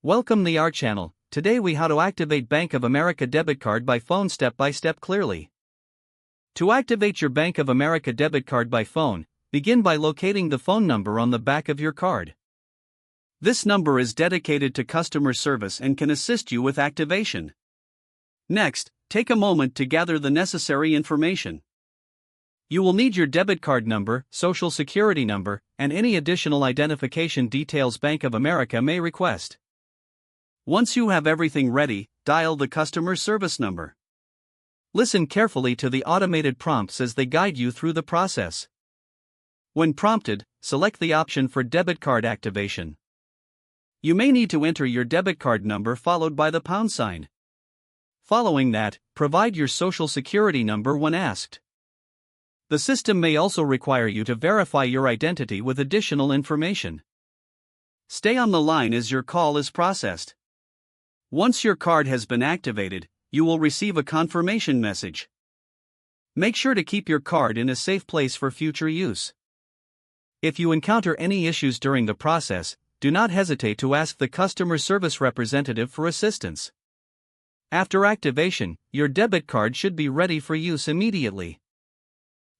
Welcome to our channel. Today we how to activate Bank of America debit card by phone step by step clearly. To activate your Bank of America debit card by phone, begin by locating the phone number on the back of your card. This number is dedicated to customer service and can assist you with activation. Next, take a moment to gather the necessary information. You will need your debit card number, social security number, and any additional identification details Bank of America may request. Once you have everything ready, dial the customer service number. Listen carefully to the automated prompts as they guide you through the process. When prompted, select the option for debit card activation. You may need to enter your debit card number followed by the pound sign. Following that, provide your social security number when asked. The system may also require you to verify your identity with additional information. Stay on the line as your call is processed. Once your card has been activated, you will receive a confirmation message. Make sure to keep your card in a safe place for future use. If you encounter any issues during the process, do not hesitate to ask the customer service representative for assistance. After activation, your debit card should be ready for use immediately.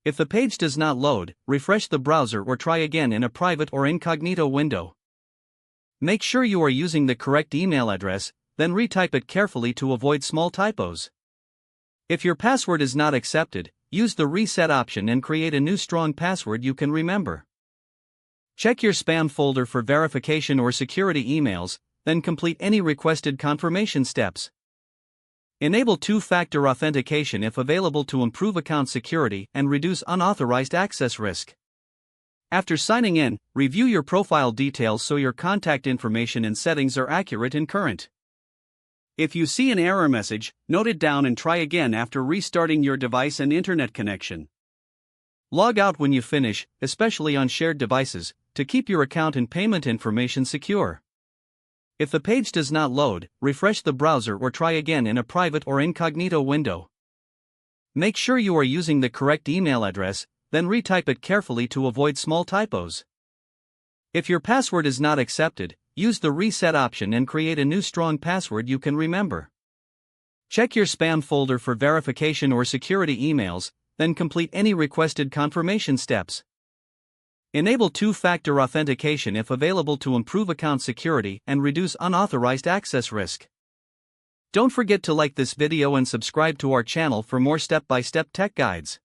If the page does not load, refresh the browser or try again in a private or incognito window. Make sure you are using the correct email address, then retype it carefully to avoid small typos. If your password is not accepted, use the reset option and create a new strong password you can remember. Check your spam folder for verification or security emails, then complete any requested confirmation steps. Enable two-factor authentication if available to improve account security and reduce unauthorized access risk. After signing in, review your profile details so your contact information and settings are accurate and current. If you see an error message, note it down and try again after restarting your device and internet connection. Log out when you finish, especially on shared devices, to keep your account and payment information secure. If the page does not load, refresh the browser or try again in a private or incognito window. Make sure you are using the correct email address, then retype it carefully to avoid small typos. If your password is not accepted, use the reset option and create a new strong password you can remember. Check your spam folder for verification or security emails, then complete any requested confirmation steps. Enable two-factor authentication if available to improve account security and reduce unauthorized access risk. Don't forget to like this video and subscribe to our channel for more step-by-step tech guides.